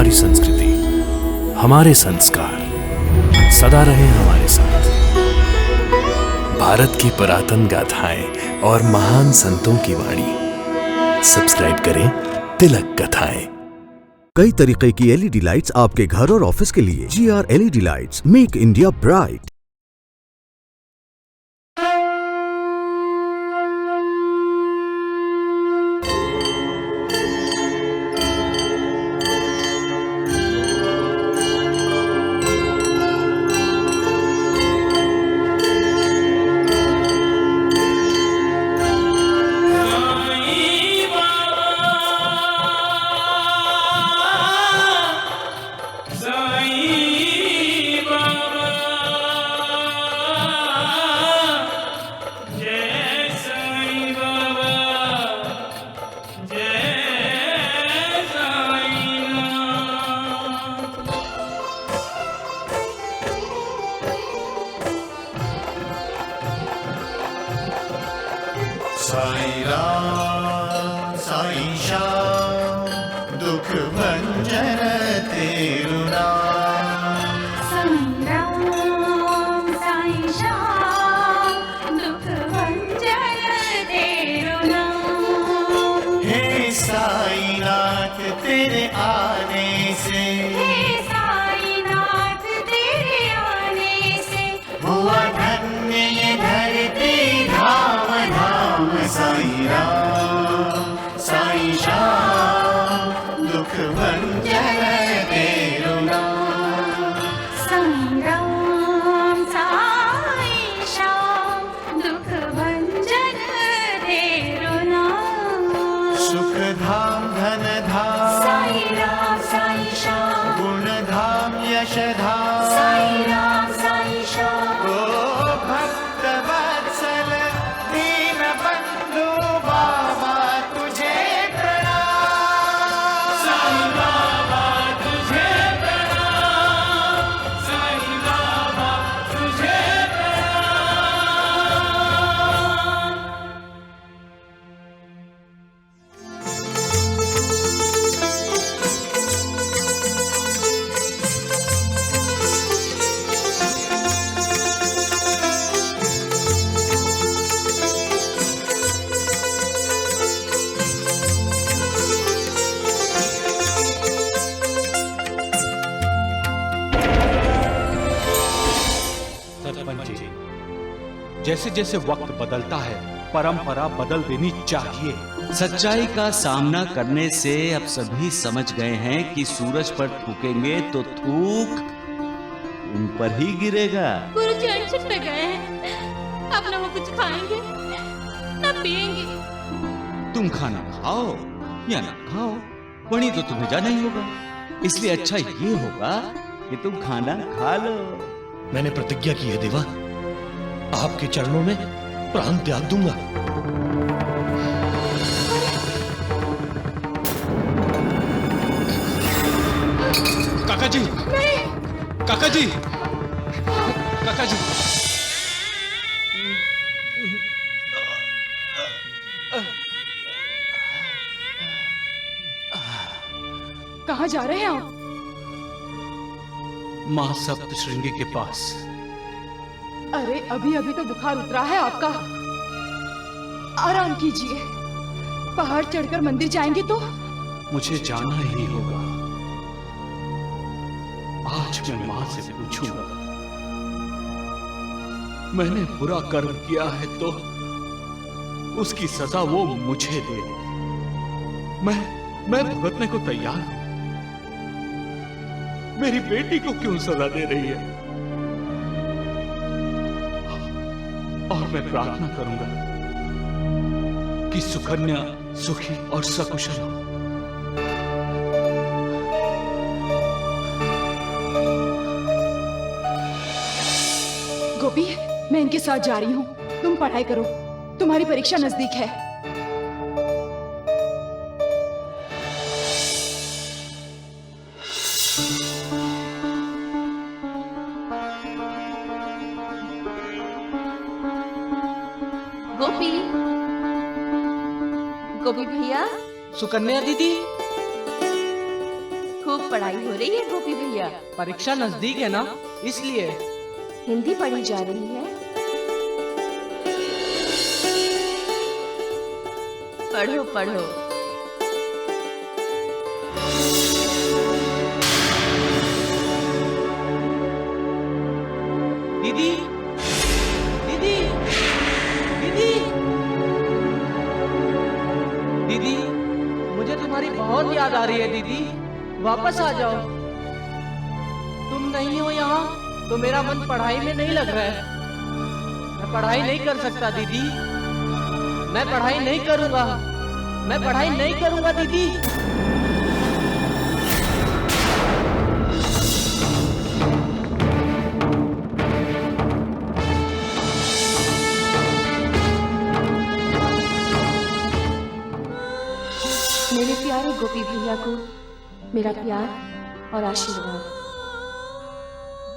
हमारी संस्कृति, हमारे संस्कार सदा रहे हमारे साथ। भारत की पुरातन गाथाएं और महान संतों की वाणी। सब्सक्राइब करें तिलक कथाएं। कई तरीके की एलईडी लाइट्स आपके घर और ऑफिस के लिए। GR LED lights, make India bright. Sai Ram Sai Shyam दुख भंजन तेरु नाम। साईं राम साईं श्याम दुख भंजन तेरु नाम। हे साईं नाथ तेरे आने से, हे साईं नाथ तेरे आने से हुआ धन्य ये धरती धाम धाम। साईं राम साईं श्याम दुख भंजन तेरु नाम। साईं राम साईं श्याम दुख भंजन तेरु नाम। सुख धाम धन धाम साईं राम साईं श्याम गुण धाम यश धाम। साईं राम साईं श्याम ओ भक्त वत्सल दीन बंधु बाबा तुझे प्रणाम। साईं बाबा तुझे प्रणाम। साईं बाबा तुझे प्रणाम। सरपंच जी, जैसे जैसे वक्त बदलता है परंपरा बदल देनी चाहिए। सच्चाई का सामना करने से अब सभी समझ गए हैं कि सूरज पर थूकेंगे तो थूक उन पर ही गिरेगा। गुरुजी अनशन पे गए हैं, अब ना वो कुछ खाएंगे ना पिएंगे। तुम खाना खाओ या ना खाओ, वही तो तुम्हें जाना ही होगा। इसलिए अच्छा ये होगा कि तुम खाना खा लो। मैंने प्रतिज्ञा की है देवा, आपके चरणों में प्राण त्याग दूंगा। काका जी, काका जी, काका जी। कहाँ जा रहे हैं आप? माँ सप्त श्रृंगी के पास। अरे अभी अभी तो बुखार उतरा है आपका, आराम कीजिए। पहाड़ चढ़कर मंदिर जाएंगे तो? मुझे जाना ही होगा। आज मैं माँ से पूछूंगा, मैंने बुरा कर्म किया है तो उसकी सजा वो मुझे दे। मैं भुगतने को तैयार हूं। मेरी बेटी को क्यों सजा दे रही है? और मैं प्रार्थना करूंगा कि सुकन्या सुखी और सकुशल हो। गोपी, मैं इनके साथ जा रही हूँ। तुम पढ़ाई करो, तुम्हारी परीक्षा नजदीक है। गोपी, गोपी भैया, सुकन्या दीदी, खूब पढ़ाई हो रही है गोपी भैया? परीक्षा नजदीक है ना, इसलिए। हिंदी पढ़ी जा रही है? पढ़ो पढ़ो। दीदी, दीदी, दीदी, दीदी, मुझे तुम्हारी बहुत याद आ रही है दीदी, वापस आ जाओ। तुम नहीं हो यहाँ तो मेरा मन पढ़ाई में नहीं लग रहा है। मैं पढ़ाई नहीं कर सकता दीदी, मैं पढ़ाई नहीं करूँगा, मैं पढ़ाई नहीं करूँगा दीदी। मेरे प्यारे गोपी भैया को मेरा प्यार और आशीर्वाद।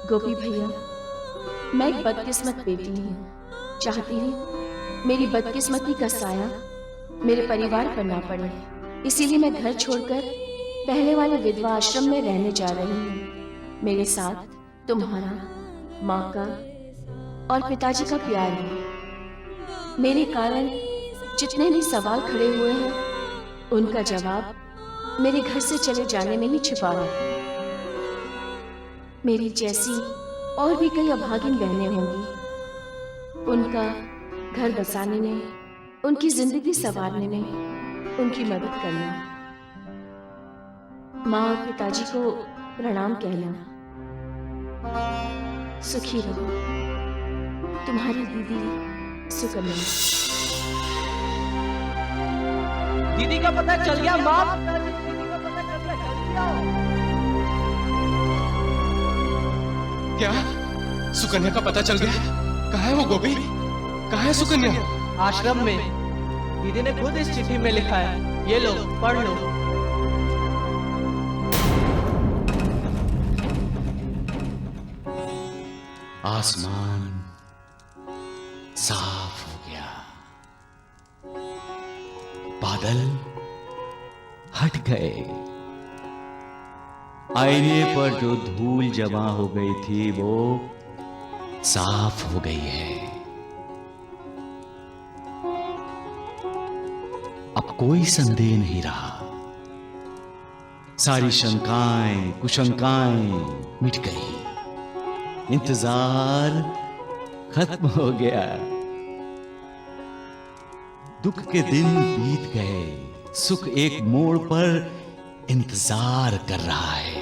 गोपी भैया, मैं एक बदकिस्मत बेटी हूँ। चाहती हूँ मेरी बदकिस्मती का साया मेरे परिवार पर ना पड़े, इसीलिए मैं घर छोड़कर पहले वाले विधवा आश्रम में रहने जा रही हूँ। मेरे साथ तुम्हारा, माँ का और पिताजी का प्यार है। मेरे कारण जितने भी सवाल खड़े हुए हैं उनका जवाब मेरे घर से चले जाने में ही छिपा है। मेरी जैसी और भी कई अभागिन बहनें होंगी, उनका घर बसाने में, उनकी जिंदगी संवारने में उनकी मदद करना। माँ और पिताजी को प्रणाम कहना। सुखी रहो, तुम्हारी दीदी सुकन्या। दीदी का पता चल गया माँ, दीदी का पता चल गया, जल्दी आओ। क्या सुकन्या का पता चल गया? कहाँ है वो गोपी? कहाँ है सुकन्या? आश्रम में। दीदी ने खुद इस चिट्ठी में लिखा है, ये लो पढ़ लो। आसमान साफ हो गया, बादल हट गए, आईने पर जो धूल जमा हो गई थी वो साफ हो गई है। अब कोई संदेह नहीं रहा, सारी शंकाएं कुशंकाएं मिट गई, इंतजार खत्म हो गया। दुख के दिन बीत गए, सुख एक मोड़ पर इंतजार कर रहा है।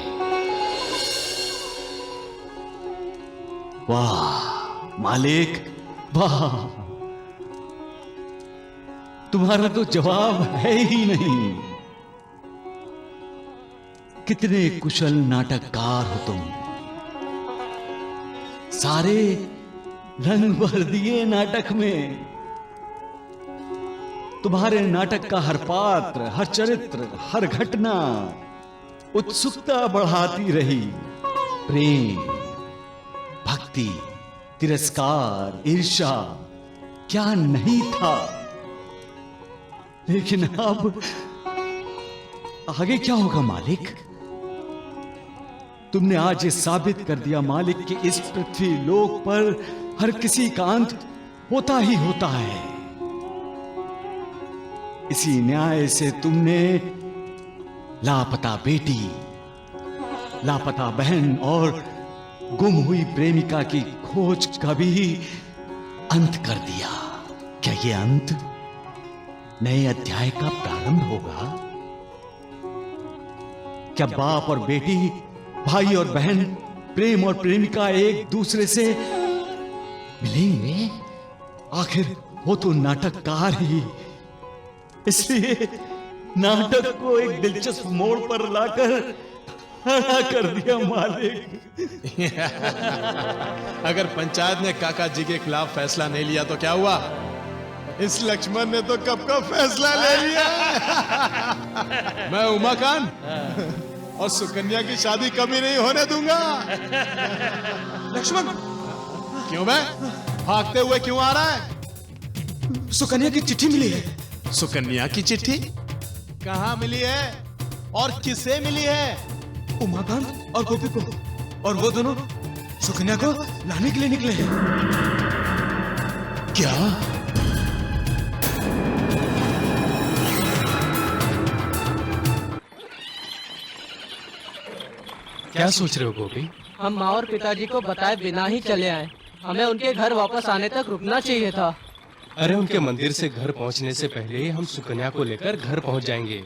वाह मालिक, वाह, तुम्हारा तो जवाब है ही नहीं। कितने कुशल नाटककार हो तुम, सारे रंग भर दिए नाटक में। तुम्हारे नाटक का हर पात्र, हर चरित्र, हर घटना उत्सुकता बढ़ाती रही। प्रेम, भक्ति, तिरस्कार, ईर्ष्या, क्या नहीं था। लेकिन अब आगे क्या होगा मालिक? तुमने आज ये साबित कर दिया मालिक कि इस पृथ्वी लोक पर हर किसी का अंत होता ही होता है। इसी न्याय से तुमने लापता बेटी, लापता बहन और गुम हुई प्रेमिका की खोज का भी अंत कर दिया। क्या ये अंत नए अध्याय का प्रारंभ होगा? क्या बाप और बेटी, भाई और बहन, प्रेम और प्रेमिका एक दूसरे से मिलेंगे? आखिर वो तो नाटककार ही, इसलिए नाटक को एक दिलचस्प मोड़ पर लाकर खड़ा कर दिया मालिक। अगर पंचायत ने काका जी के खिलाफ फैसला नहीं लिया तो क्या हुआ? इस लक्ष्मण ने तो कब का फैसला ले लिया। मैं उमाकांत और सुकन्या की शादी कभी नहीं होने दूंगा। लक्ष्मण, क्यों बे? भागते हुए क्यों आ रहा है? सुकन्या की चिट्ठी मिली है। सुकन्या की चिट्ठी कहाँ मिली है और किसे मिली है? उमाकांत और गोपी को, और वो दोनों सुकन्या को लाने के लिए निकले हैं। क्या? क्या सोच रहे हो गोपी? हम माँ और पिताजी को बताए बिना ही चले आए। हमें उनके घर वापस आने तक रुकना चाहिए था। अरे उनके मंदिर से घर पहुंचने से पहले ही हम सुकन्या को लेकर घर पहुंच जाएंगे,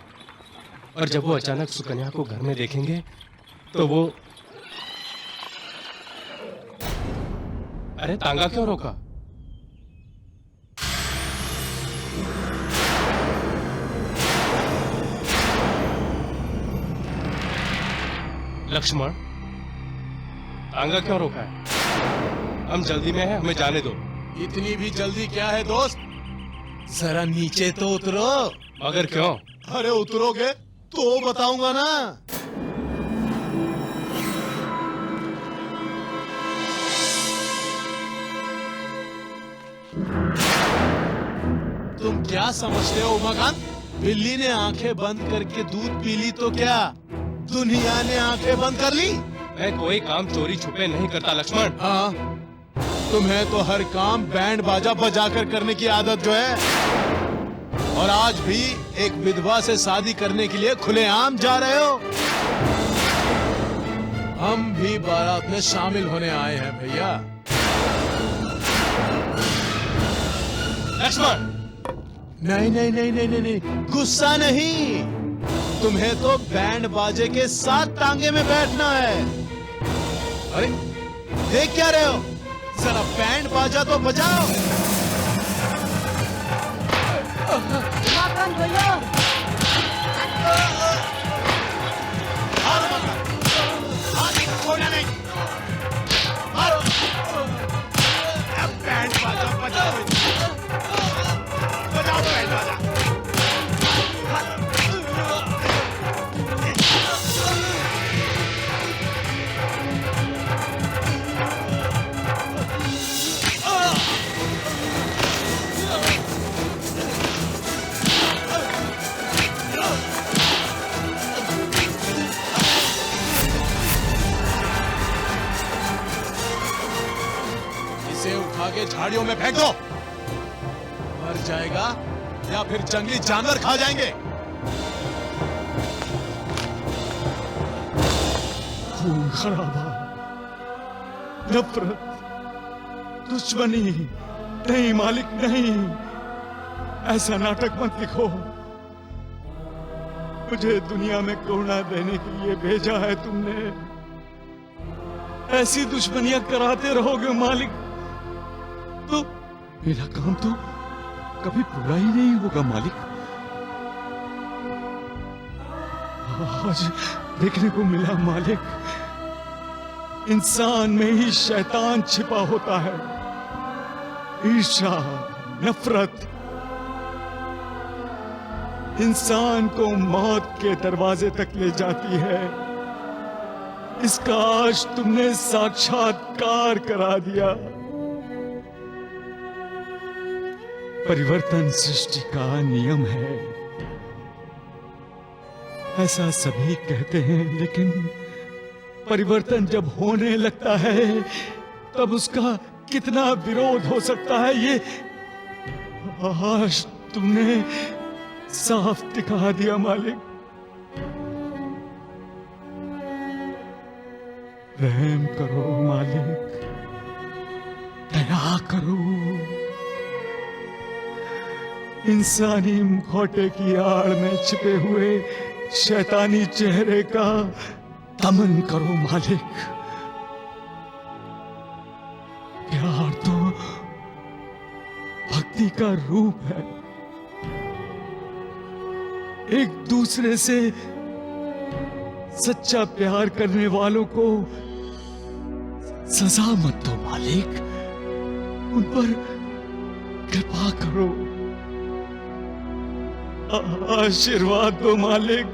और जब वो अचानक सुकन्या को घर में देखेंगे तो वो... अरे तांगा क्यों रोका? लक्ष्मण, तांगा क्यों रोका है? हम जल्दी में हैं, हमें जाने दो। इतनी भी जल्दी क्या है दोस्त? जरा नीचे तो उतरो। मगर क्यों? अरे उतरोगे तो बताऊंगा ना। तुम क्या समझते हो उमाकांत? बिल्ली ने आंखें बंद करके दूध पी ली तो क्या दुनिया ने आंखें बंद कर ली? मैं कोई काम चोरी छुपे नहीं करता लक्ष्मण। हाँ, तुम्हें तो हर काम बैंड बाजा बजाकर करने की आदत जो है, और आज भी एक विधवा से शादी करने के लिए खुलेआम जा रहे हो। हम भी बारात में शामिल होने आए हैं भैया। लक्ष्मण! नहीं नहीं नहीं नहीं नहीं नहीं, गुस्सा नहीं। तुम्हें तो बैंड बाजे के साथ टांगे में बैठना है। अरे देख क्या रहे हो? जरा बैंड बाजा तो बजाओ। उमाकांत भैया! बैंड बाजा बजाओ, बजाओ बैंड बाजा। उठा के झाड़ियों में फेंक दो, मर जाएगा या फिर जंगली जानवर खा जाएंगे। खून खराबा, नफरत, दुश्मनी, नहीं मालिक नहीं, ऐसा नाटक मत लिखो। मुझे दुनिया में करुणा देने के लिए भेजा है तुमने। ऐसी दुश्मनियां कराते रहोगे मालिक तो मेरा काम तो कभी पूरा ही नहीं होगा मालिक। आज देखने को मिला मालिक, इंसान में ही शैतान छिपा होता है। ईर्ष्या, नफरत इंसान को मौत के दरवाजे तक ले जाती है। इसका आज तुमने साक्षात्कार करा दिया। परिवर्तन सृष्टि का नियम है, ऐसा सभी कहते हैं, लेकिन परिवर्तन जब होने लगता है तब उसका कितना विरोध हो सकता है, ये आज तुमने साफ दिखा दिया मालिक। रहम करो मालिक, दया करो। इंसानी मुखौटे की आड़ में छिपे हुए शैतानी चेहरे का दमन करो मालिक। प्यार तो भक्ति का रूप है। एक दूसरे से सच्चा प्यार करने वालों को सजा मत दो मालिक, उन पर कृपा करो। आशीर्वाद दो मालिक,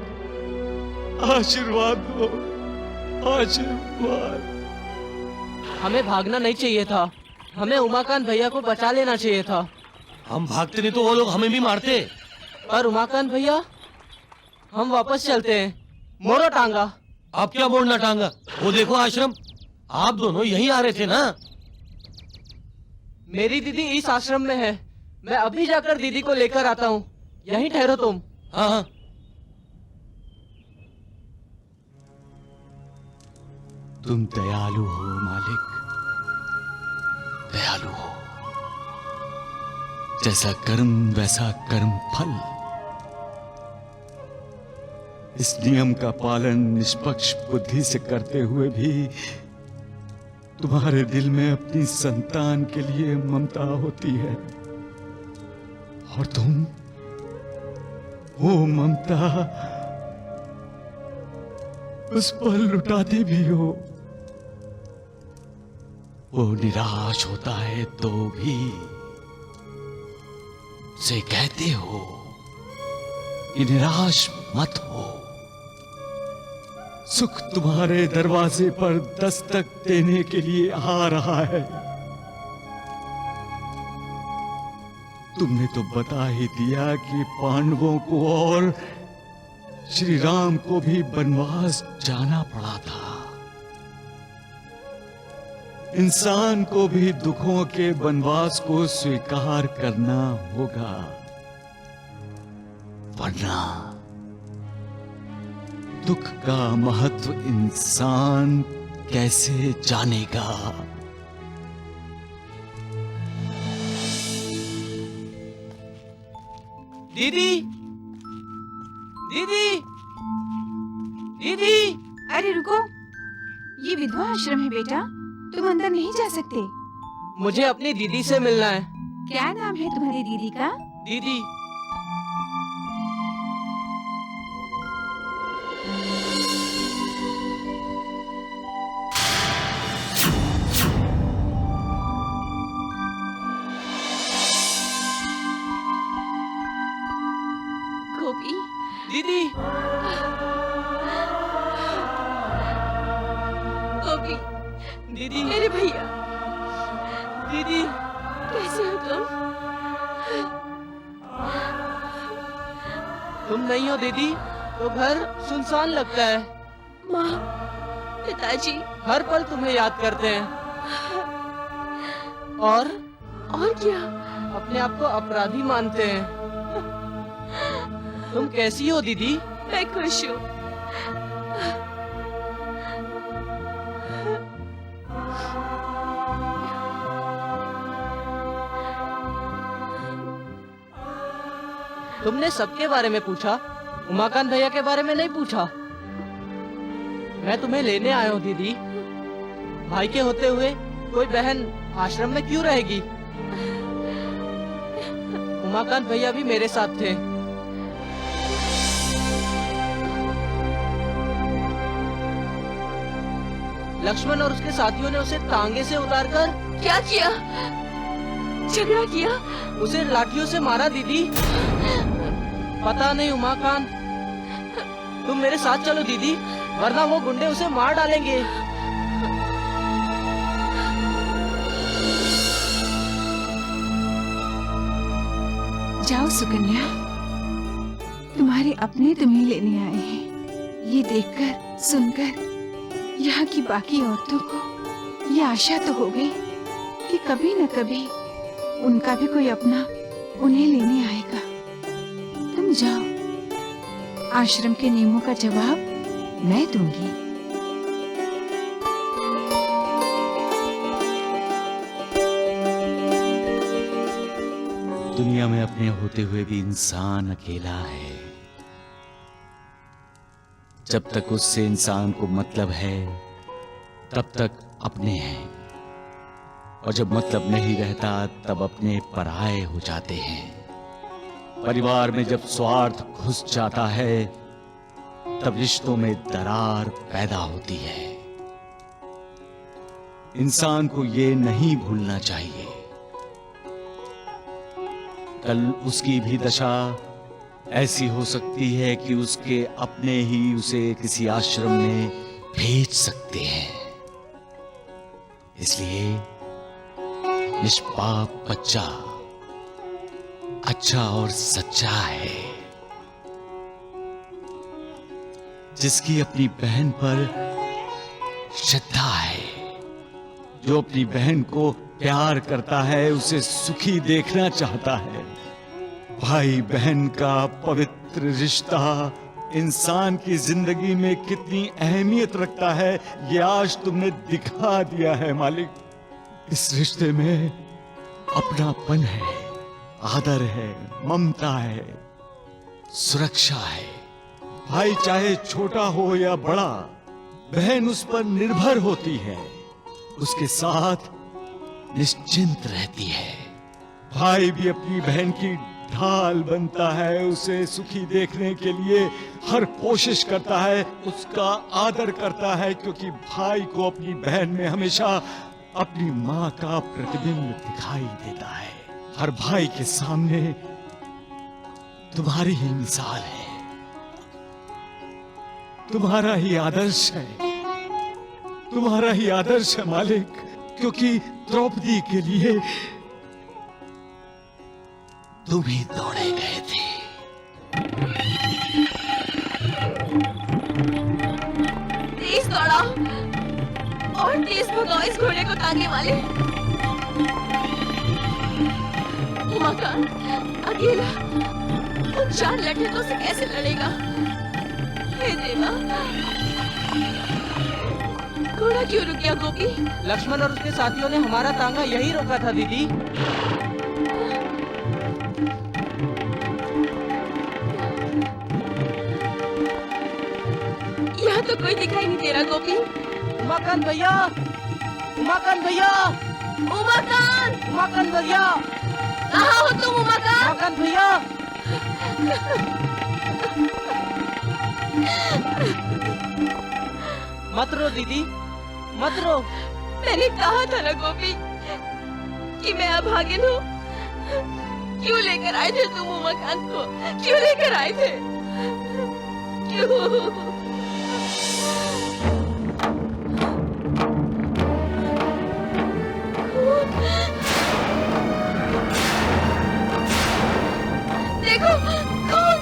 आशीर्वाद दो, आशीर्वाद। हमें भागना नहीं चाहिए था, हमें उमाकांत भैया को बचा लेना चाहिए था। हम भागते नहीं तो वो लोग हमें भी मारते। पर उमाकांत भैया, हम वापस चलते हैं। मोड़ो टांगा। आप क्या मोड़ना टांगा? वो देखो आश्रम, आप दोनों यहीं आ रहे थे ना? मेरी दीदी इस आश्रम में है, मैं अभी जाकर दीदी को लेकर आता हूँ, यहीं ठहरो तुम। हाँ हाँ। तुम दयालु हो मालिक, दयालु हो। जैसा कर्म वैसा कर्म फल। इस नियम का पालन निष्पक्ष बुद्धि से करते हुए भी तुम्हारे दिल में अपनी संतान के लिए ममता होती है, और तुम वो ममता उस पर लुटाती भी हो। वो निराश होता है तो भी उसे कहते हो कि निराश मत हो, सुख तुम्हारे दरवाजे पर दस्तक देने के लिए आ रहा है। तुमने तो बता ही दिया कि पांडवों को और श्री राम को भी वनवास जाना पड़ा था। इंसान को भी दुखों के वनवास को स्वीकार करना होगा, वरना दुख का महत्व इंसान कैसे जानेगा। दीदी, दीदी, दीदी। अरे रुको, ये विधवा आश्रम है बेटा, तुम अंदर नहीं जा सकते। मुझे अपनी दीदी से मिलना है। क्या नाम है तुम्हारी दीदी का? दीदी। गोपी। दीदी। गोपी। दीदी। मेरे भैया। दीदी। कैसे हो तुम? तुम नहीं हो दीदी तो घर सुनसान लगता है। माँ, पिताजी हर पल तुम्हें याद करते हैं। और क्या? अपने आप को अपराधी मानते हैं। तुम कैसी हो दीदी? मैं खुश हूँ। तुमने सबके बारे में पूछा, उमाकांत भैया के बारे में नहीं पूछा। मैं तुम्हें लेने आया हूँ दीदी। भाई के होते हुए कोई बहन आश्रम में क्यों रहेगी? उमाकांत भैया भी मेरे साथ थे। लक्ष्मण और उसके साथियों ने उसे तांगे से उतारकर क्या किया? झगड़ा किया? उसे लाठियों से मारा दीदी। पता नहीं उमाकांत, तुम मेरे साथ चलो दीदी, वरना वो गुंडे उसे मार डालेंगे। जाओ सुकन्या, तुम्हारे अपने तुम्हें लेने आए हैं। ये देखकर सुनकर यहाँ की बाकी औरतों को ये आशा तो हो गई कि कभी न कभी उनका भी कोई अपना उन्हें लेने आएगा। तुम जाओ, आश्रम के नियमों का जवाब मैं दूंगी। दुनिया में अपने होते हुए भी इंसान अकेला है। जब तक उससे इंसान को मतलब है तब तक अपने हैं, और जब मतलब नहीं रहता तब अपने पराये हो जाते हैं। परिवार में जब स्वार्थ घुस जाता है तब रिश्तों में दरार पैदा होती है। इंसान को ये नहीं भूलना चाहिए, कल उसकी भी दशा ऐसी हो सकती है कि उसके अपने ही उसे किसी आश्रम में भेज सकते हैं। इसलिए निष्पाप बच्चा अच्छा और सच्चा है। जिसकी अपनी बहन पर श्रद्धा है, जो अपनी बहन को प्यार करता है, उसे सुखी देखना चाहता है। भाई बहन का पवित्र रिश्ता इंसान की जिंदगी में कितनी अहमियत रखता है, ये आज तुमने दिखा दिया है मालिक। इस रिश्ते में अपनापन है, आदर है, ममता है, सुरक्षा है। भाई चाहे छोटा हो या बड़ा, बहन उस पर निर्भर होती है, उसके साथ निश्चिंत रहती है। भाई भी अपनी बहन की ढाल बनता है, उसे सुखी देखने के लिए हर कोशिश करता है, उसका आदर करता है, क्योंकि भाई को अपनी बहन में हमेशा अपनी माँ का प्रतिबिंब दिखाई देता है। हर भाई के सामने तुम्हारी ही मिसाल है, तुम्हारा ही आदर्श है, तुम्हारा ही आदर्श है मालिक, क्योंकि द्रौपदी के लिए तुम ही दौड़े गए थे। तेज दौड़ाओ और तेज भगाओ इस घोड़े को तांगे वाले। उमाकांत अकेला उन 4 लठेतों से कैसे लड़ेगा? हे देवा, घोड़ा क्यों रुक गया गोपी? लक्ष्मण और उसके साथियों ने हमारा तांगा यही रोका था दीदी। यहाँ तो कोई दिखाई नहीं दे रहा गोपी। उमाकांत भैया, उमाकांत भैया, उमाकांत, उमाकांत भैया, कहाँ हो तुम उमाकांत? उमाकांत भैया। मत रो दीदी, मत रो। मैंने कहा था ना गोपी कि मैं अभागिन हूँ। क्यों लेकर आए थे तुम उमाकांत को? क्यों लेकर आए थे? क्यों? देखो कौन?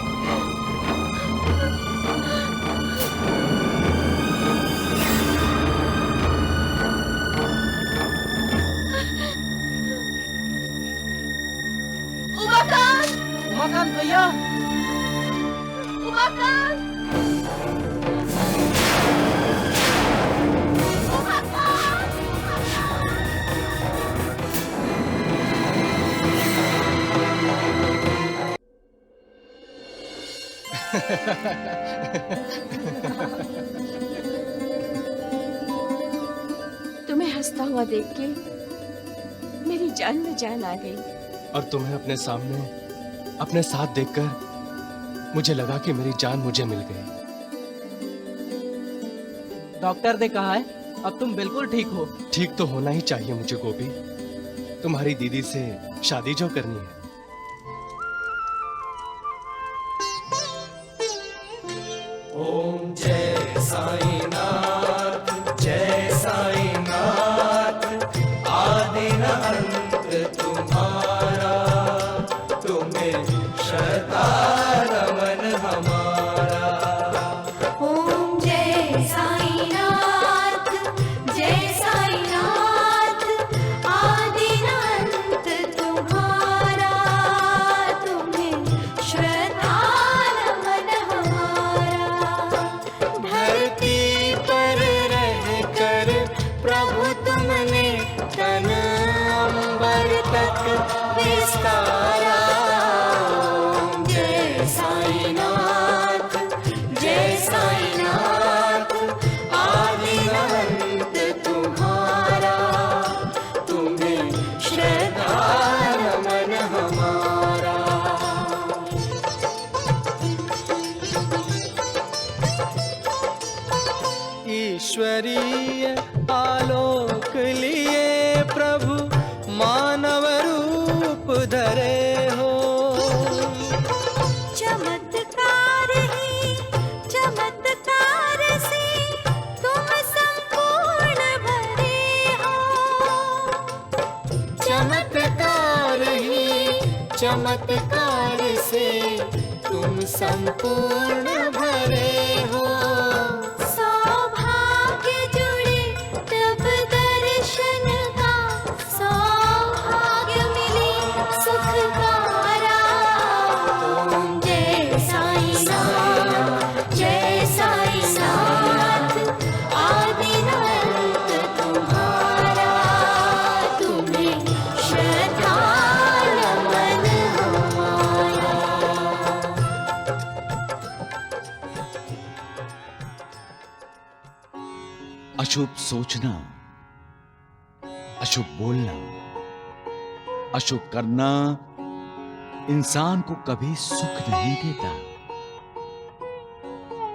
उमाकांत, उमाकांत भैया, उमाकांत, तुम्हें हंसता हुआ देख के मेरी जान में जान आ गई। और तुम्हें अपने सामने अपने साथ देखकर मुझे लगा कि मेरी जान मुझे मिल गई। डॉक्टर ने कहा है अब तुम बिल्कुल ठीक हो। ठीक तो होना ही चाहिए मुझे गोपी, तुम्हारी दीदी से शादी जो करनी है। ओम जय साईनाथ, जय साईनाथ, आदि न अंत तुम्हारा, तुम्हें श्रद्धा नमन हमारा। ओम जय साईनाथ, जय साईनाथ, आदि न अंत तुम्हारा, तुम्हें श्रद्धा नमन हमारा। धरती पर रहकर प्रभु तुमने तन अंबर तक विस्तारा। ओम जय साईनाथ, जय साईनाथ, आदि अंत तुम्हारा, तुम्हें श्रद्धा नमन हमारा। ईश्वरीय आलोक लिए प्रभु मानव रूप धरे हो। चमत्कार ही चमत्कार से तुम संपूर्ण भरे हो। चमत्कार ही चमत्कार से तुम संपूर्ण भरे हो। अशुभ सोचना, अशुभ बोलना, अशुभ करना इंसान को कभी सुख नहीं देता।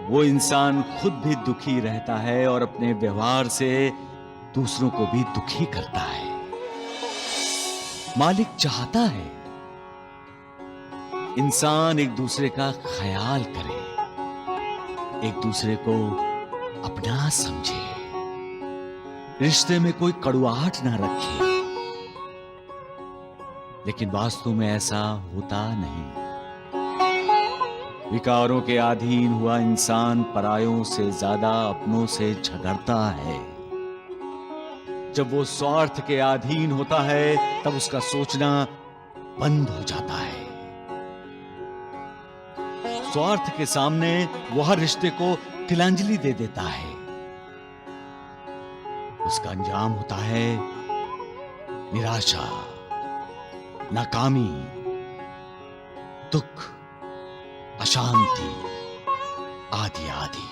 वो इंसान खुद भी दुखी रहता है और अपने व्यवहार से दूसरों को भी दुखी करता है। मालिक चाहता है इंसान एक दूसरे का ख्याल करे, एक दूसरे को अपना समझे, रिश्ते में कोई कड़ुआहट ना रखे। लेकिन वास्तव में ऐसा होता नहीं। विकारों के अधीन हुआ इंसान परायों से ज्यादा अपनों से झगड़ता है। जब वो स्वार्थ के अधीन होता है तब उसका सोचना बंद हो जाता है। स्वार्थ के सामने वो हर रिश्ते को तिलांजलि दे देता है। उसका अंजाम होता है निराशा, नाकामी, दुख, अशांति आदि आदि।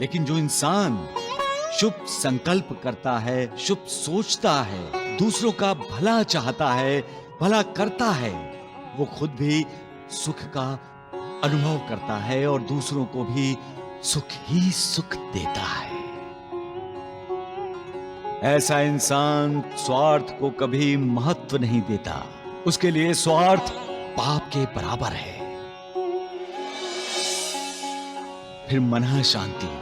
लेकिन जो इंसान शुभ संकल्प करता है, शुभ सोचता है, दूसरों का भला चाहता है, भला करता है, वो खुद भी सुख का अनुभव करता है और दूसरों को भी सुख ही सुख देता है। ऐसा इंसान स्वार्थ को कभी महत्व नहीं देता। उसके लिए स्वार्थ पाप के बराबर है। फिर मन शांति,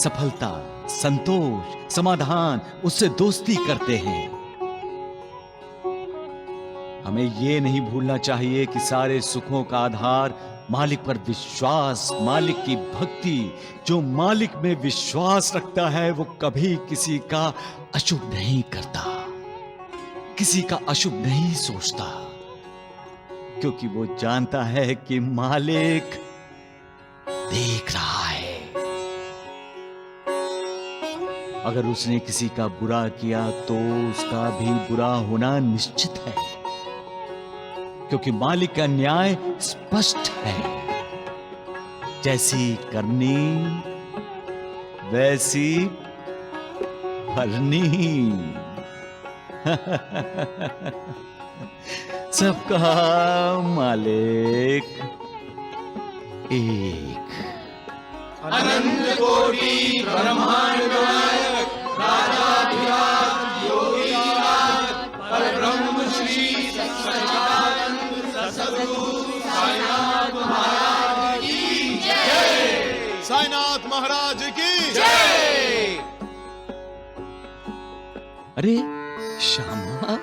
सफलता, संतोष, समाधान, उससे दोस्ती करते हैं। हमें यह नहीं भूलना चाहिए कि सारे सुखों का आधार मालिक पर विश्वास, मालिक की भक्ति। जो मालिक में विश्वास रखता है वो कभी किसी का अशुभ नहीं करता, किसी का अशुभ नहीं सोचता, क्योंकि वो जानता है कि मालिक देख रहा है। अगर उसने किसी का बुरा किया तो उसका भी बुरा होना निश्चित है, क्योंकि मालिक का न्याय स्पष्ट है। जैसी करनी वैसी भरनी। सबका मालिक एक। अनंत कोटि ब्रह्मांड नायक राजाधिराज योगीराज परब्रह्म श्री सच्चिदानंद सद्गुरु साईनाथ महाराज की जय। साईनाथ महाराज की जय। अरे श्यामा,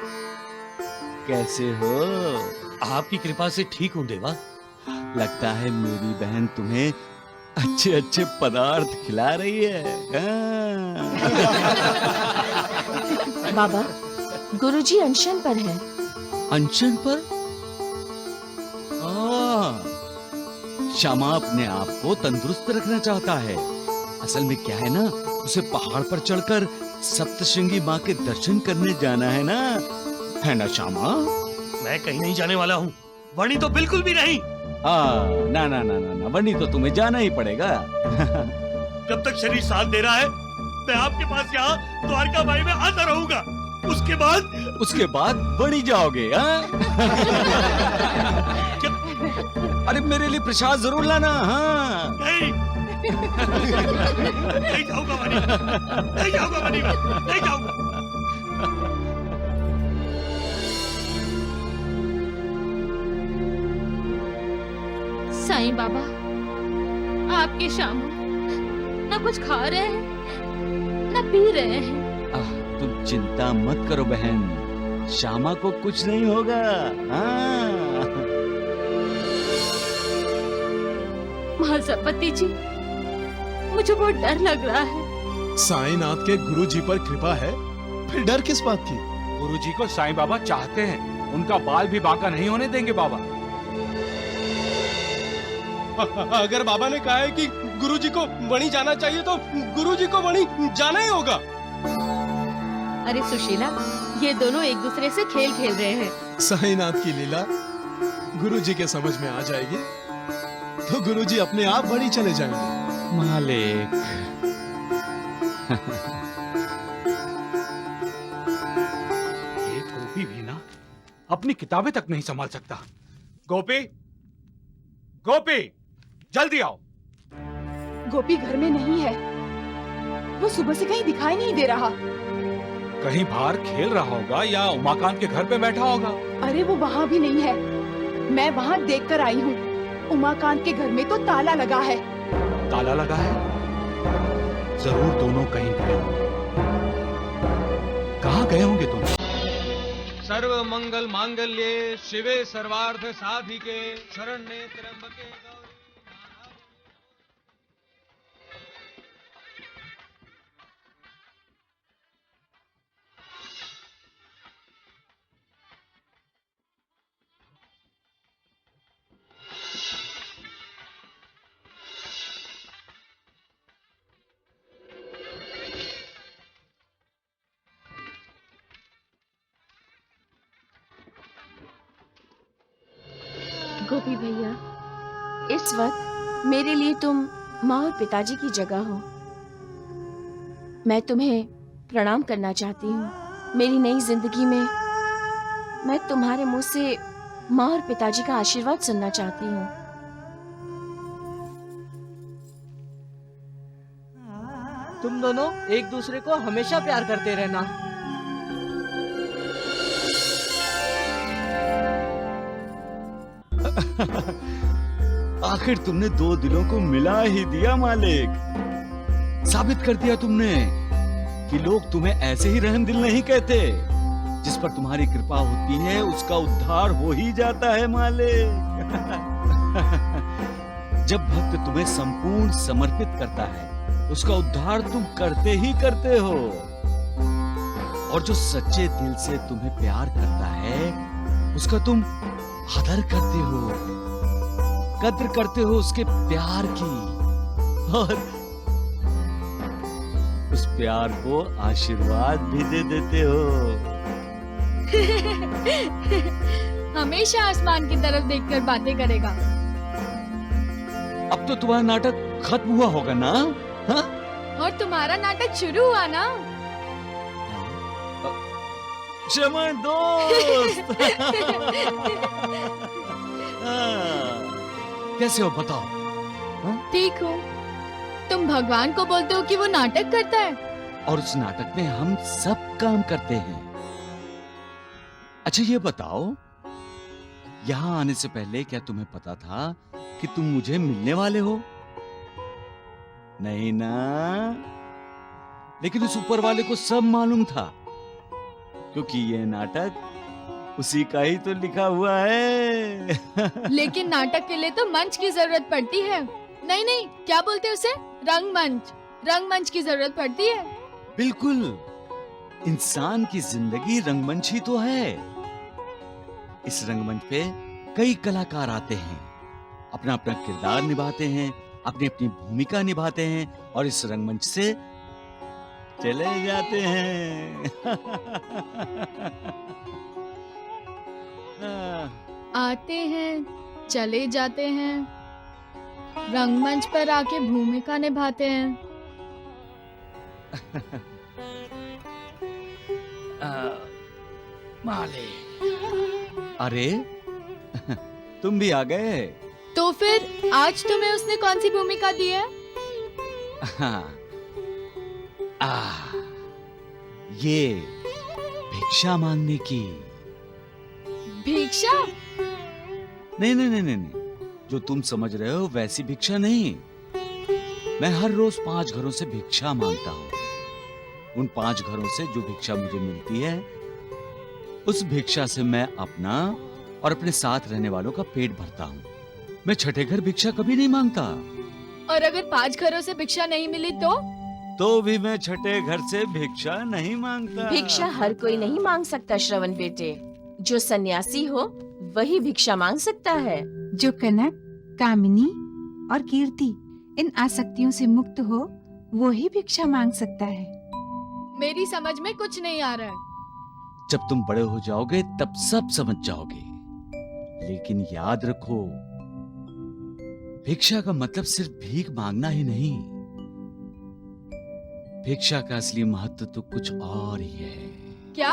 कैसे हो? आपकी कृपा से ठीक हूं देवा। लगता है मेरी बहन तुम्हें अच्छे अच्छे पदार्थ खिला रही है। बाबा, गुरुजी अनशन पर हैं। अनशन पर? श्यामा अपने आप को तंदुरुस्त रखना चाहता है। असल में क्या है ना, उसे पहाड़ पर चढ़कर सप्तशृंगी माँ के दर्शन करने जाना है ना श्यामा? मैं कहीं नहीं जाने वाला हूँ, वणी तो बिल्कुल भी नहीं। ना ना ना ना ना, वणी तो तुम्हें जाना ही पड़ेगा। जब तक शरीर साथ दे रहा है मैं आपके पास यहाँ द्वारकामाई में आता रहूंगा। उसके बाद वणी जाओगे? अरे मेरे लिए प्रसाद जरूर लाना। हाँ नहीं नहीं जाऊंगा वणी, नहीं जाऊंगा वणी, नहीं जाऊंगा। साईं बाबा, आपके शामू न कुछ खा रहे हैं न पी रहे हैं। तुम चिंता मत करो बहन, श्यामा को कुछ नहीं होगा। महासपति जी, मुझे बहुत डर लग रहा है। साईनाथ के गुरुजी पर कृपा है, फिर डर किस बात की? गुरुजी को साईं बाबा चाहते हैं, उनका बाल भी बांका नहीं होने देंगे बाबा। अगर बाबा ने कहा है कि गुरुजी को वणी जाना चाहिए तो गुरुजी को वणी जाना ही होगा। अरे सुशीला, ये दोनों एक दूसरे से खेल खेल रहे हैं। साईनाथ की लीला गुरुजी के समझ में आ जाएगी तो गुरुजी अपने आप वणी चले जाएंगे। मालिक। ये गोपी भी ना अपनी किताबें तक नहीं संभाल सकता। गोपी, गोपी, जल्दी आओ। गोपी घर में नहीं है। वो सुबह से कहीं दिखाई नहीं दे रहा। कहीं बाहर खेल रहा होगा या उमाकांत के घर पे बैठा होगा। अरे वो वहाँ भी नहीं है। मैं वहाँ देख कर आई हूँ। उमाकांत के घर में तो ताला लगा है। ताला लगा है? जरूर दोनों कहीं गए होंगे। कहाँ गए होंगे दोनों? सर्व मंगल मांगल्ये शिवे सर्वार्थ साधिके शरण्ये त्र्यंबके गौरी। गोपी भैया, इस वक्त मेरे लिए तुम माँ और पिताजी की जगह हो। मैं तुम्हें प्रणाम करना चाहती हूँ। मेरी नई जिंदगी में मैं तुम्हारे मुंह से माँ और पिताजी का आशीर्वाद सुनना चाहती हूँ। तुम दोनों एक दूसरे को हमेशा प्यार करते रहना। आखिर तुमने दो दिलों को मिला ही दिया मालिक। साबित कर दिया तुमने कि लोग तुम्हें ऐसे ही रहम दिल नहीं कहते। जिस पर तुम्हारी कृपा होती है उसका उद्धार हो ही जाता है मालिक। जब भक्त तुम्हें संपूर्ण समर्पित करता है उसका उद्धार तुम करते ही करते हो। और जो सच्चे दिल से तुम्हें प्यार करता है उसका तुम आदर करते हो, कद्र करते हो उसके प्यार की, और उस प्यार को आशीर्वाद भी दे देते हो। हमेशा आसमान की तरफ देखकर बातें करेगा। अब तो तुम्हारा नाटक खत्म हुआ होगा ना? हाँ? और तुम्हारा नाटक शुरू हुआ ना? क्षमा दोस्त। कैसे हो बताओ? ठीक हो। तुम भगवान को बोलते हो कि वो नाटक करता है, और उस नाटक में हम सब काम करते हैं। अच्छा ये बताओ, यहाँ आने से पहले क्या तुम्हें पता था कि तुम मुझे मिलने वाले हो? नहीं ना? लेकिन उस ऊपर वाले को सब मालूम था, क्योंकि ये नाटक उसी का ही तो लिखा हुआ है। लेकिन नाटक के लिए तो मंच की जरूरत पड़ती है। नहीं नहीं, क्या बोलते हैं उसे? रंगमंच। रंगमंच की जरूरत पड़ती है। बिल्कुल, इंसान की जिंदगी रंगमंच ही तो है। इस रंगमंच पे कई कलाकार आते हैं, अपना अपना किरदार निभाते हैं, अपनी अपनी भूमिका निभाते हैं और इस रंगमंच से चले जाते हैं। आते हैं, चले जाते हैं, रंगमंच पर आके भूमिका निभाते हैं। मालिक। अरे तुम भी आ गए? तो फिर आज तुम्हें उसने कौन सी भूमिका दी है? ये भिक्षा मांगने की। भिक्षा? नहीं नहीं नहीं नहीं, जो तुम समझ रहे हो वैसी भिक्षा नहीं। मैं हर रोज 5 घरों से भिक्षा मांगता हूँ। उन 5 घरों से जो भिक्षा मुझे मिलती है, उस भिक्षा से मैं अपना और अपने साथ रहने वालों का पेट भरता हूँ। मैं छठे घर भिक्षा कभी नहीं मांगता। और अगर 5 घरों से भिक्षा नहीं मिली तो भी मैं छठे घर से भिक्षा नहीं मांगता। भिक्षा हर कोई नहीं मांग सकता श्रवण बेटे। जो सन्यासी हो वही भिक्षा मांग सकता है। जो कनक, कामिनी और कीर्ति इन आसक्तियों से मुक्त हो वो ही भिक्षा मांग सकता है। मेरी समझ में कुछ नहीं आ रहा है। जब तुम बड़े हो जाओगे तब सब समझ जाओगे। लेकिन याद रखो, भिक्षा का मतलब सिर्फ भीख मांगना ही नहीं। भिक्षा का असली महत्व तो कुछ और ही है। क्या?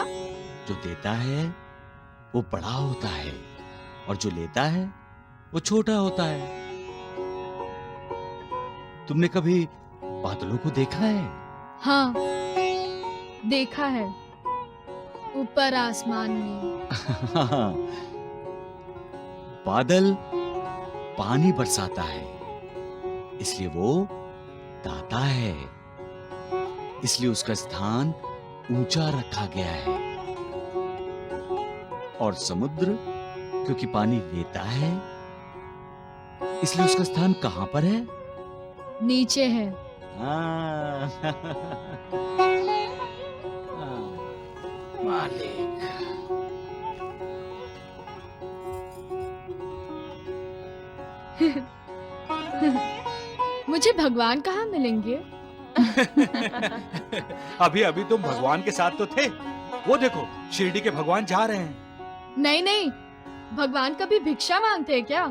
जो देता है वो बड़ा होता है और जो लेता है वो छोटा होता है। तुमने कभी बादलों को देखा है? हाँ, देखा है, ऊपर आसमान में। बादल पानी बरसाता है, इसलिए वो दाता है, इसलिए उसका स्थान ऊंचा रखा गया है। और समुद्र क्योंकि पानी लेता है, इसलिए उसका स्थान कहां पर है? नीचे है। मालिक। मुझे भगवान कहाँ मिलेंगे? अभी अभी तुम भगवान के साथ तो थे। वो देखो शिरडी के भगवान जा रहे हैं। नहीं नहीं, भगवान कभी भिक्षा मांगते हैं क्या?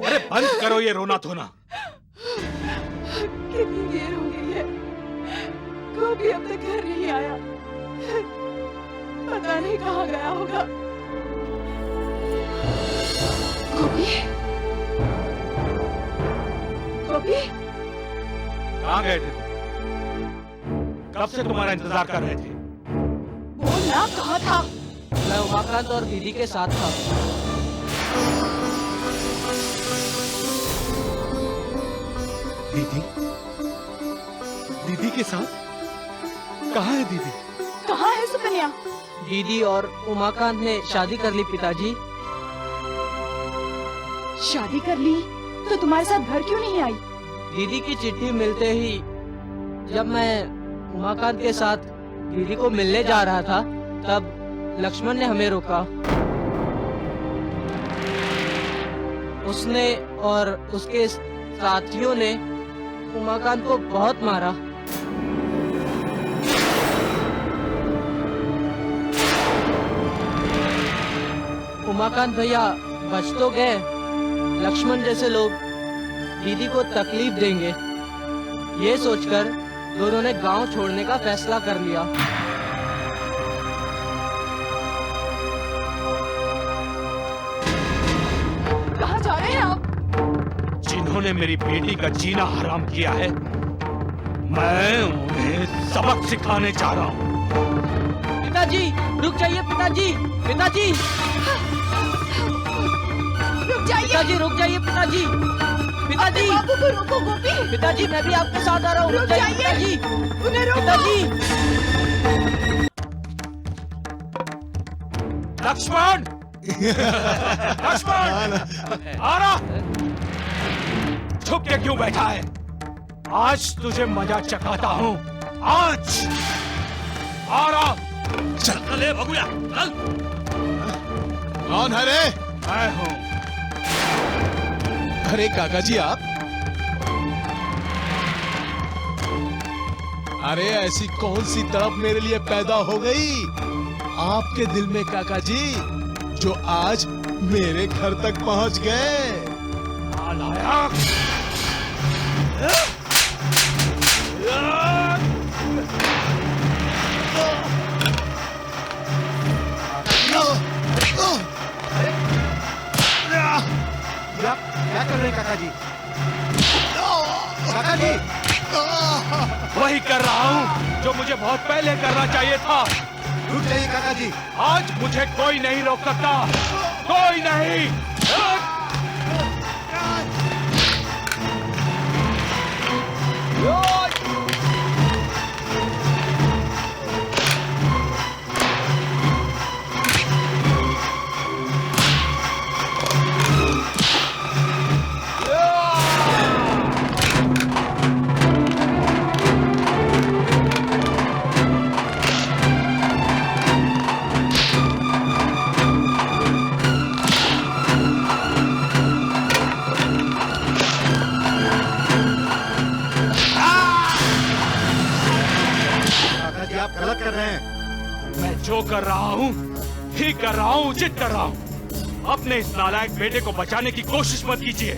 अरे बंद करो ये रोना धोना। कितनी देर हो गई है, गोपी अब तक घर नहीं आया। पता नहीं कहाँ गया होगा। गोपी, गोपी, कहाँ गए थे? कब से तुम्हारा इंतजार कर रहे थे? बोलना कहाँ था? मैं उमाकांत और दीदी के साथ था। दीदी? दीदी के साथ? कहाँ है दीदी? कहाँ है सुकन्या? दीदी और उमाकांत ने शादी कर ली पिताजी। शादी कर ली तो तुम्हारे साथ घर क्यों नहीं आई? दीदी की चिट्ठी मिलते ही जब मैं उमाकांत के साथ दीदी को मिलने जा रहा था, तब लक्ष्मण ने हमें रोका। उसने और उसके साथियों ने उमाकांत को बहुत मारा। उमाकांत भैया बच तो गए, लक्ष्मण जैसे लोग दीदी को तकलीफ देंगे, ये सोचकर दोनों ने गांव छोड़ने का फैसला कर लिया। कहाँ जा रहे हैं आप? जिन्होंने मेरी बेटी का जीना हराम किया है, मैं उन्हें सबक सिखाने जा रहा हूँ। पिताजी रुक जाइए, पिताजी, पिताजी, रुक जाइए। पिताजी रुक जाइए, पिताजी, पिताजी, बाबू को रोको गोपी। पिताजी मैं भी आपके साथ आ रहा हूँ। रुक जाइए, पिताजी, उन्हें रोको। पिताजी। लक्ष्मण, लक्ष्मण, आ रहा। छुप के क्यों बैठा है? आज तुझे मजा चखाता हूँ। आज आ रहा। चल ले बबुया, चल। कौन है रे? मैं हूँ। अरे काका जी आप? अरे ऐसी कौन सी तड़प मेरे लिए पैदा हो गई आपके दिल में काका जी, जो आज मेरे घर तक पहुंच गए? नालायक! क्या कर रहे हैं काका जी? काका जी! वही कर रहा हूँ जो मुझे बहुत पहले करना चाहिए था। रुक जाइए काका जी। आज मुझे कोई नहीं रोक सकता, कोई नहीं। गलत कर रहे हैं। मैं जो कर रहा हूँ ठीक कर रहा हूँ, उचित कर रहा हूँ। अपने इस नालायक बेटे को बचाने की कोशिश मत कीजिए,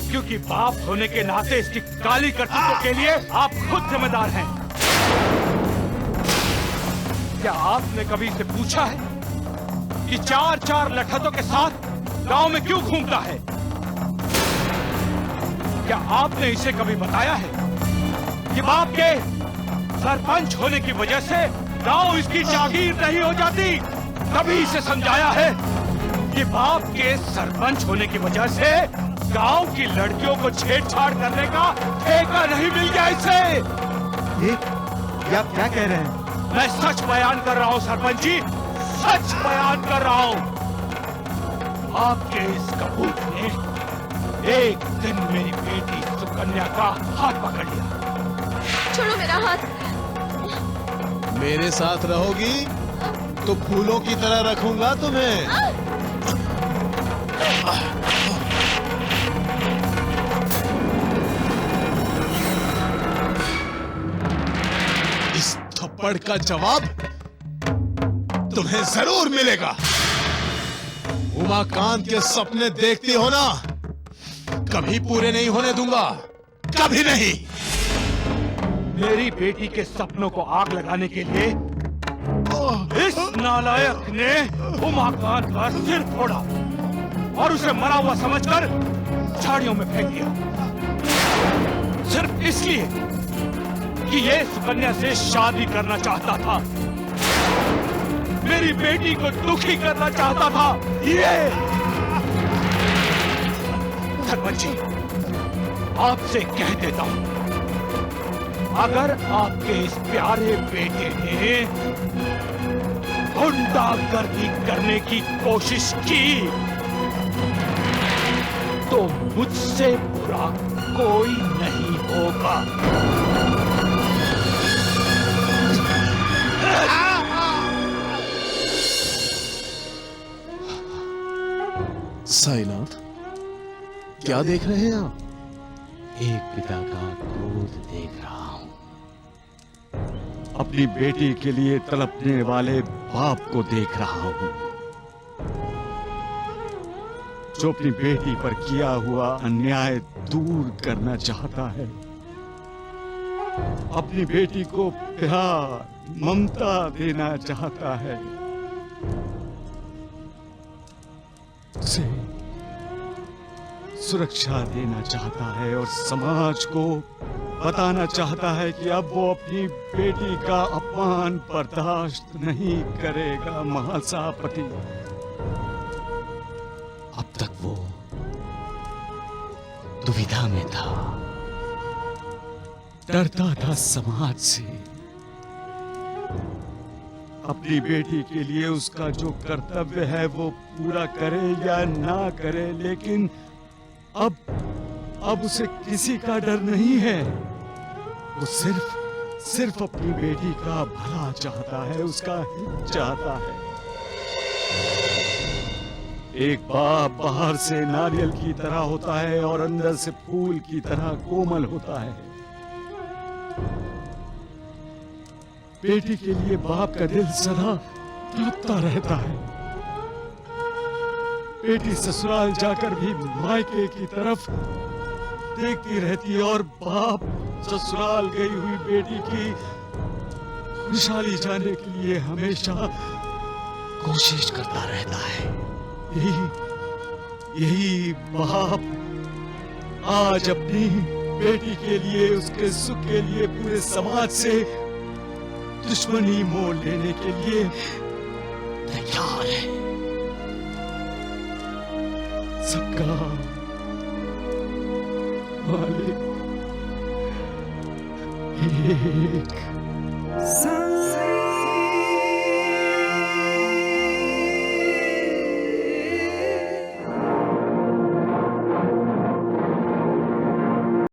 क्योंकि बाप होने के नाते इसकी काली करतूतों के लिए आप खुद जिम्मेदार हैं। क्या आपने कभी इसे पूछा है कि 4-4 लठैतों के साथ गांव में क्यों घूमता है? क्या आपने इसे कभी बताया है कि बाप के सरपंच होने की वजह से गांव इसकी जागीर नहीं हो जाती? कभी इसे समझाया है कि बाप के सरपंच होने की वजह से गांव की लड़कियों को छेड़छाड़ करने का ठेका नहीं मिल गया इसे? ये आप क्या कह रहे हैं? मैं सच बयान कर रहा हूं सरपंच जी, सच बयान कर रहा हूं। आपके इस कपूत ने एक दिन मेरी बेटी सुकन्या का हाथ पकड़ लिया। छोड़ो मेरा हाथ। मेरे साथ रहोगी तो फूलों की तरह रखूंगा तुम्हें। इस थप्पड़ का जवाब तुम्हें जरूर मिलेगा। उमाकांत के सपने देखती हो ना, कभी पूरे नहीं होने दूंगा, कभी नहीं। मेरी बेटी के सपनों को आग लगाने के लिए इस नालायक ने उमाकांत का सिर फोड़ा और उसे मरा हुआ समझकर झाड़ियों में फेंक दिया, सिर्फ इसलिए कि ये सुकन्या से शादी करना चाहता था, मेरी बेटी को दुखी करना चाहता था। ये सरपंच जी, आपसे कह देता हूं, अगर आपके इस प्यारे बेटे ने गुंडागर्दी करने की कोशिश की तो मुझसे बुरा कोई नहीं होगा। साईनाथ, क्या देख रहे हैं आप? एक पिता का क्रोध देख रहा हूं। अपनी बेटी के लिए तड़पने वाले बाप को देख रहा हूं, जो अपनी बेटी पर किया हुआ अन्याय दूर करना चाहता है, अपनी बेटी को प्यार ममता देना चाहता है, उसे सुरक्षा देना चाहता है और समाज को बताना चाहता है कि अब वो अपनी बेटी का अपमान बर्दाश्त नहीं करेगा। महासापति, अब तक वो दुविधा में था, डरता था समाज से। अपनी बेटी के लिए उसका जो कर्तव्य है वो पूरा करे या ना करे, लेकिन अब उसे किसी का डर नहीं है। वो सिर्फ अपनी बेटी का भला चाहता है, उसका हित चाहता है। एक बाप बाहर से नारियल की तरह होता है और अंदर से फूल की तरह कोमल होता है। बेटी के लिए बाप का दिल सदा तड़पता रहता है। बेटी ससुराल जाकर भी मायके की तरफ देखती रहती है और बाप ससुराल गई हुई बेटी की खुशहाली जाने के लिए हमेशा कोशिश करता रहता है। यही बाप आज अपनी बेटी के लिए, उसके सुख के लिए पूरे समाज से दुश्मनी मोल लेने के लिए तैयार है। सबका मालिक एक।